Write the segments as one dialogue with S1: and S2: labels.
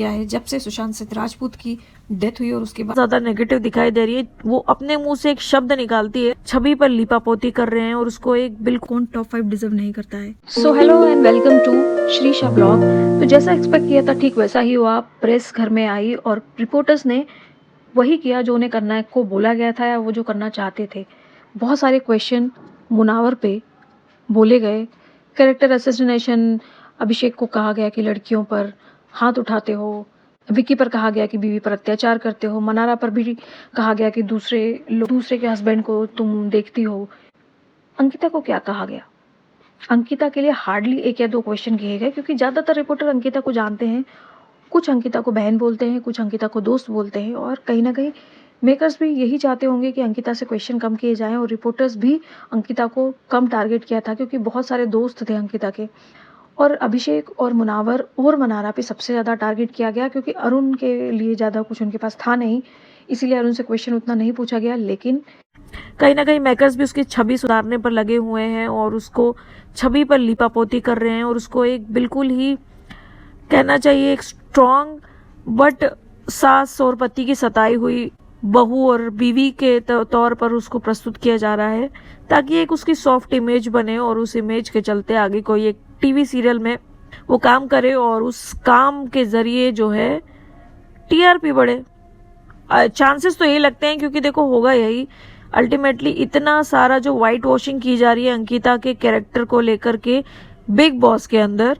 S1: किया है जब से सुशांत सिंह राजपूत की डेथ हुई और उसके बाद
S2: ज्यादा नेगेटिव दिखाई दे रही है। वो अपने मुंह से एक शब्द निकालती है, छवि पर लीपापोती कर रहे हैं और उसको एक बिल्कुल टॉप 5 डिजर्व नहीं करता है।
S3: So hello and welcome to Shrisha blog. तो जैसा एक्सपेक्ट किया था ठीक वैसा ही हुआ। प्रेस घर में आई और रिपोर्टर्स ने वही किया जो उन्हें करना को बोला गया था या वो जो करना चाहते थे। बहुत सारे क्वेश्चन मुनावर पे बोले गए। कैरेक्टर असैसिनेशन, अभिषेक को कहा गया कि लड़कियों पर हाथ उठाते हो, विक्की पर कहा गया कि बीवी पर अत्याचार करते हो, मनारा पर भी कहा गया कि दूसरे के हस्बैंड को तुम देखती हो। अंकिता को क्या कहा गया? अंकिता के लिए हार्डली एक या दो क्वेश्चन किए गए क्योंकि ज़्यादातर रिपोर्टर अंकिता को जानते हैं। कुछ अंकिता को बहन बोलते हैं, कुछ अंकिता को दोस्त बोलते हैं और कहीं ना कहीं मेकर्स भी यही चाहते होंगे कि अंकिता से क्वेश्चन कम किए जाएं और रिपोर्टर्स भी अंकिता को कम टारगेट किया था क्योंकि बहुत सारे दोस्त थे अंकिता के। और अभिषेक और मुनावर और मनारा पे सबसे ज़्यादा टारगेट किया गया क्योंकि अरुण के लिए ज़्यादा कुछ उनके पास था नहीं, इसीलिए अरुण से क्वेश्चन उतना नहीं पूछा गया। लेकिन
S2: कहीं ना कहीं मेकर्स भी उसकी छवि सुधारने पर लगे हुए हैं और उसको छवि पर लीपापोती कर रहे हैं और उसको एक बिल्कुल ही कहना चाहिए एक स्ट्रॉन्ग बट सास और पति की सताई हुई बहू और बीवी के तौर पर उसको प्रस्तुत किया जा रहा है ताकि एक उसकी सॉफ्ट इमेज बने और उस इमेज के चलते आगे कोई एक टीवी सीरियल में वो काम करे और उस काम के जरिए जो है टीआरपी बढ़े। चांसेस तो यही लगते हैं क्योंकि देखो होगा यही अल्टीमेटली। इतना सारा जो वाइट वॉशिंग की जा रही है अंकिता के कैरेक्टर को लेकर के बिग बॉस के अंदर,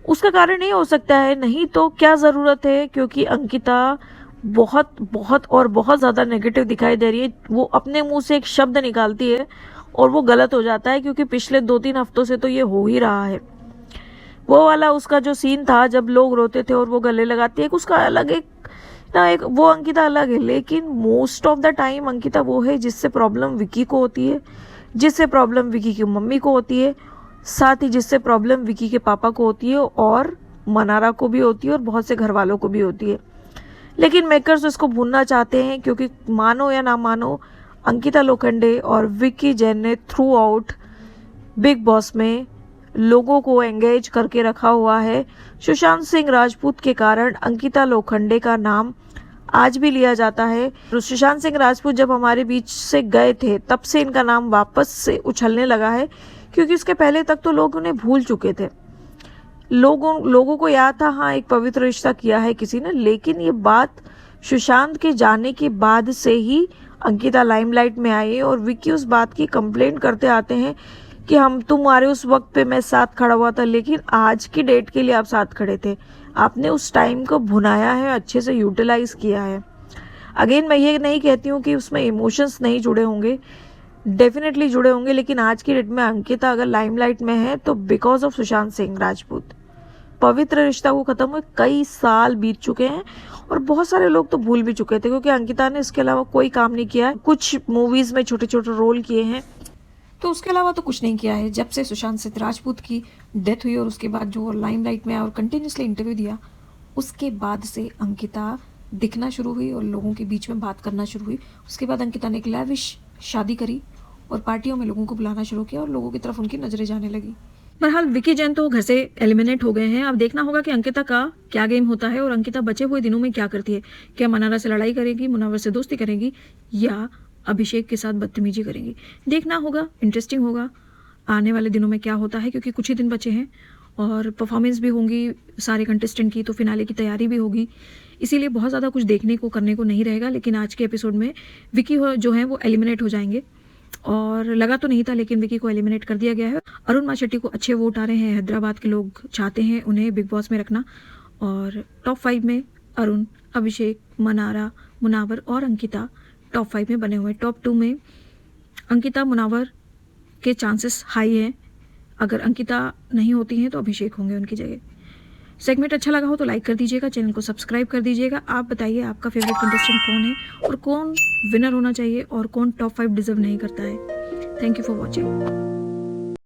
S2: उसका कारण ये हो सकता है, नहीं तो क्या जरूरत है, क्योंकि अंकिता बहुत बहुत और बहुत ज्यादा नेगेटिव दिखाई दे रही है। वो अपने मुंह से एक शब्द निकालती है और वो गलत हो जाता है क्योंकि पिछले 2-3 हफ्तों से तो ये हो ही रहा है। वो वाला उसका जो सीन था जब लोग रोते थे और वो गले लगाती है, उसका अलग एक वो अंकिता अलग है। लेकिन most of the time Ankita वो है जिससे प्रॉब्लम विकी को होती है, जिससे प्रॉब्लम विकी की मम्मी को होती है, साथ ही जिससे प्रॉब्लम विकी के पापा को होती है और मनारा को भी होती है और बहुत से घर वालों को भी होती है। लेकिन मेकर्स इसको भूलना चाहते हैं क्योंकि मानो या ना मानो अंकिता लोखंडे और विक्की जैन ने थ्रू आउट बिग बॉस में लोगों को एंगेज करके रखा हुआ है। सुशांत सिंह राजपूत के कारण अंकिता लोखंडे का नाम आज भी लिया जाता है। सुशांत सिंह राजपूत जब हमारे बीच से गए थे तब से इनका नाम वापस से उछलने लगा है क्योंकि इसके पहले तक तो लोग उन्हें भूल चुके थे। लोगों को याद था हाँ एक पवित्र रिश्ता किया है किसी ने, लेकिन ये बात सुशांत के जाने के बाद से ही अंकिता लाइमलाइट में आई और विक्की उस बात की कंप्लेंट करते आते हैं कि हम तुम्हारे उस वक्त पे मैं साथ खड़ा हुआ था, लेकिन आज की डेट के लिए आप साथ खड़े थे, आपने उस टाइम को भुनाया है, अच्छे से यूटिलाइज किया है। अगेन मैं ये नहीं कहती हूँ कि उसमें इमोशंस नहीं जुड़े होंगे, डेफिनेटली जुड़े होंगे, लेकिन आज की डेट में अंकिता अगर लाइमलाइट में है तो बिकॉज ऑफ सुशांत सिंह राजपूत। पवित्र रिश्ता को खत्म हुए कई साल बीत चुके हैं और बहुत सारे लोग तो भूल भी चुके थे क्योंकि अंकिता ने इसके अलावा कोई काम नहीं किया है। कुछ मूवीज में छोटे छोटे रोल किए हैं
S1: तो उसके अलावा तो कुछ नहीं किया है जब से सुशांत सिंह राजपूत की डेथ हुई और उसके बाद जो लाइमलाइट में आया और कंटिन्यूसली इंटरव्यू दिया, उसके बाद से अंकिता दिखना शुरू हुई और लोगों के बीच में बात करना शुरू हुई। उसके बाद अंकिता ने एक लैविश शादी करी और पार्टियों में लोगों को बुलाना शुरू किया और लोगों की तरफ उनकी नजरें जाने लगी।
S3: बहरहाल विक्की जैन तो घर से एलिमिनेट हो गए हैं। अब देखना होगा कि अंकिता का क्या गेम होता है और अंकिता बचे हुए दिनों में क्या करती है। क्या मनारा से लड़ाई करेगी, मुनावर से दोस्ती करेगी या अभिषेक के साथ बदतमीजी करेंगी? देखना होगा, इंटरेस्टिंग होगा आने वाले दिनों में क्या होता है क्योंकि कुछ ही दिन बचे हैं और परफॉर्मेंस भी होंगी सारे कंटेस्टेंट की, तो फिनाले की तैयारी भी होगी, इसीलिए बहुत ज़्यादा कुछ देखने को करने को नहीं रहेगा। लेकिन आज के एपिसोड में विक्की जो है वो एलिमिनेट हो जाएंगे और लगा तो नहीं था लेकिन विक्की को एलिमिनेट कर दिया गया है। अरुण माशेट्टी को अच्छे वोट आ रहे हैं, हैदराबाद के लोग चाहते हैं उन्हें बिग बॉस में रखना और टॉप 5 में अरुण, अभिषेक, मनारा, मुनावर और अंकिता टॉप 5 में बने हुए। टॉप 2 में अंकिता, मुनावर के चांसेस हाई हैं। अगर अंकिता नहीं होती हैं तो अभिषेक होंगे उनकी जगह। सेगमेंट अच्छा लगा हो तो लाइक कर दीजिएगा, चैनल को सब्सक्राइब कर दीजिएगा। आप बताइए आपका फेवरेट कंटेस्टेंट कौन है और कौन विनर होना चाहिए और कौन टॉप 5 डिजर्व नहीं करता है। Thank you for watching.